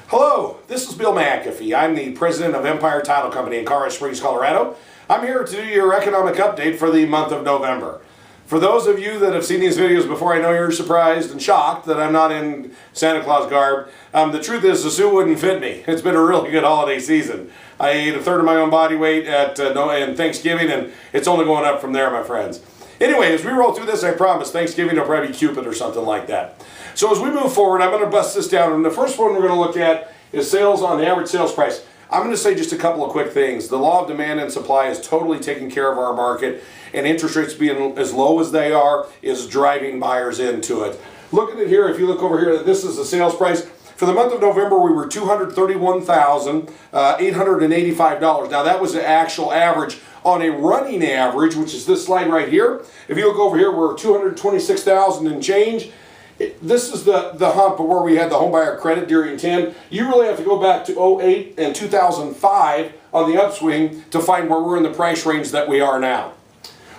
Hello, this is Bill McAfee. I'm the president of Empire Title Company in Colorado Springs, Colorado. I'm here to do your economic update for the month of November. For those of you that have seen these videos before, I know you're surprised and shocked that I'm not in Santa Claus garb. The truth is the suit wouldn't fit me. It's been a really good holiday season. I ate a third of my own body weight at Thanksgiving, and it's only going up from there, my friends. Anyway, as we roll through this, I promise Thanksgiving will probably be Cupid or something like that. So as we move forward, I'm going to bust this down, and the first one we're going to look at is sales on the average sales price. I'm going to say just a couple of quick things. The law of demand and supply is totally taking care of our market, and interest rates being as low as they are is driving buyers into it. Looking at here, if you look over here, this is the sales price. For the month of November, we were $231,885. Now that was the actual average. On a running average, which is this slide right here, if you look over here, we're $226,000 and change. This is the hump of where we had the homebuyer credit during 10. You really have to go back to 08 and 2005 on the upswing to find where we're in the price range that we are now.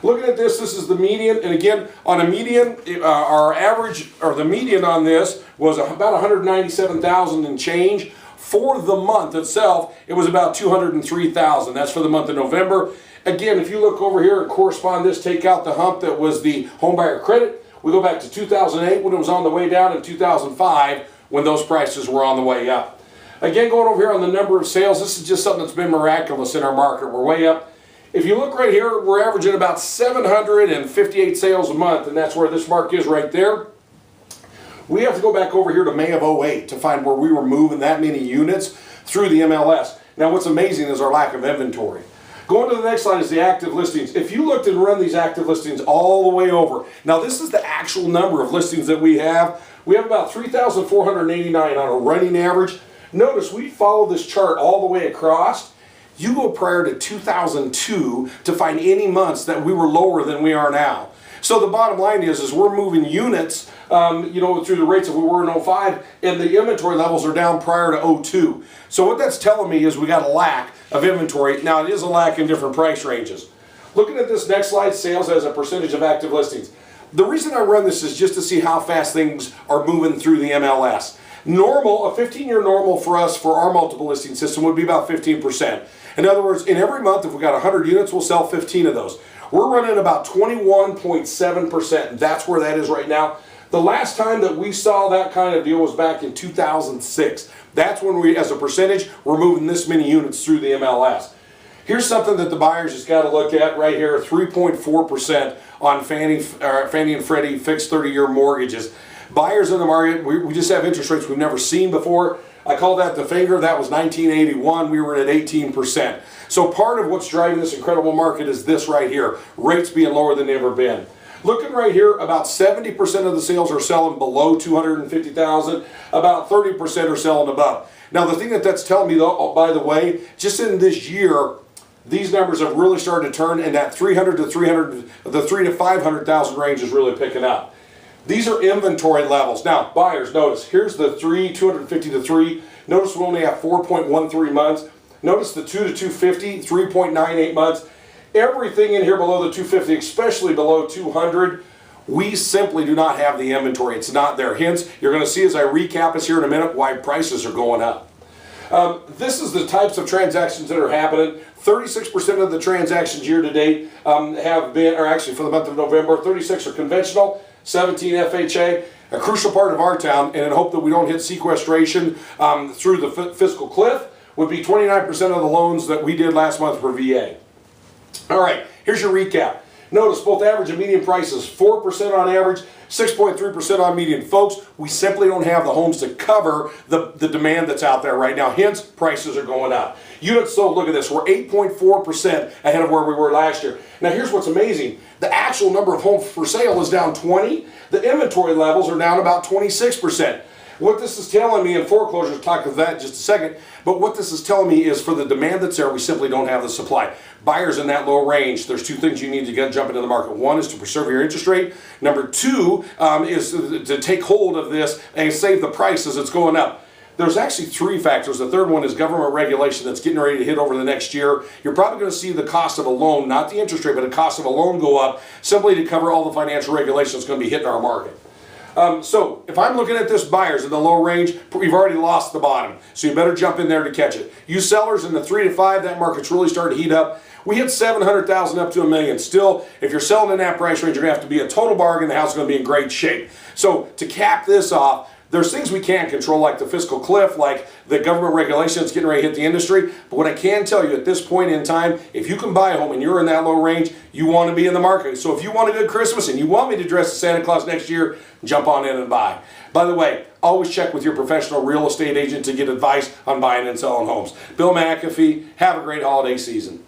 Looking at this is the median, and again, on a median, our average, or the median on this was about $197,000 and change. For the month itself, it was about $203,000. That's for the month of November. Again, if you look over here and correspond this, take out the hump that was the homebuyer credit. We go back to 2008 when it was on the way down, and 2005 when those prices were on the way up. Again, going over here on the number of sales, this is just something that's been miraculous in our market. We're way up. If you look right here, we're averaging about 758 sales a month, and that's where this mark is right there. We have to go back over here to May of 08 to find where we were moving that many units through the MLS. Now what's amazing is our lack of inventory. Going to the next slide is the active listings. If you looked and run these active listings all the way over, now this is the actual number of listings that we have. We have about 3,489 on a running average. Notice we follow this chart all the way across. You go prior to 2002 to find any months that we were lower than we are now. So the bottom line is we're moving units, through the rates that we were in 05, and the inventory levels are down prior to 02. So what that's telling me is we got a lack of inventory. Now it is a lack in different price ranges. Looking at this next slide, sales as a percentage of active listings. The reason I run this is just to see how fast things are moving through the MLS. Normal, a 15-year normal for us for our multiple listing system would be about 15%. In other words, in every month, if we got 100 units, we'll sell 15 of those. We're running about 21.7%. That's where that is right now. The last time that we saw that kind of deal was back in 2006. That's when we, as a percentage, we're moving this many units through the MLS. Here's something that the buyers just got to look at right here, 3.4% on Fannie and Freddie fixed 30-year mortgages. Buyers in the market, we just have interest rates we've never seen before. I call that the finger. That was 1981. We were at 18%. So part of what's driving this incredible market is this right here, rates being lower than they've ever been. Looking right here, about 70% of the sales are selling below $250,000. About 30% are selling above. Now the thing that's telling me, though, by the way, just in this year, these numbers have really started to turn, and that the 300 to 500,000 range is really picking up. These are inventory levels. Now, buyers, notice, here's the 250 to 3. Notice we only have 4.13 months. Notice the 2 to 250, 3.98 months. Everything in here below the 250, especially below 200, we simply do not have the inventory. It's not there. Hence, you're going to see as I recap us here in a minute why prices are going up. This is the types of transactions that are happening. 36% of the transactions year to date have been, or actually for the month of November, 36 are conventional, 17 FHA. A crucial part of our town, and in hope that we don't hit sequestration through the fiscal cliff, would be 29% of the loans that we did last month for VA. All right, here's your recap. Notice both average and median prices, 4% on average, 6.3% on median. Folks, we simply don't have the homes to cover the demand that's out there right now. Hence, prices are going up. Units sold, look at this, we're 8.4% ahead of where we were last year. Now here's what's amazing. The actual number of homes for sale is down 20. The inventory levels are down about 26%. What this is telling me, and foreclosures, we'll talk about that in just a second, but what this is telling me is for the demand that's there, we simply don't have the supply. Buyers in that low range, there's two things you need to jump into the market. One is to preserve your interest rate. Number two is to take hold of this and save the price as it's going up. There's actually three factors. The third one is government regulation that's getting ready to hit over the next year. You're probably going to see the cost of a loan, not the interest rate, but the cost of a loan go up simply to cover all the financial regulation that's going to be hitting our market. So if I'm looking at this buyers in the low range, we've already lost the bottom. So you better jump in there to catch it. You sellers in the 3 to 5, that market's really starting to heat up. We hit 700,000 up to $1 million. Still, if you're selling in that price range, you're going to have to be a total bargain. The house is going to be in great shape. So to cap this off, there's things we can't control, like the fiscal cliff, like the government regulations getting ready to hit the industry. But what I can tell you at this point in time, if you can buy a home and you're in that low range, you want to be in the market. So if you want a good Christmas and you want me to dress as Santa Claus next year, jump on in and buy. By the way, always check with your professional real estate agent to get advice on buying and selling homes. Bill McAfee, have a great holiday season.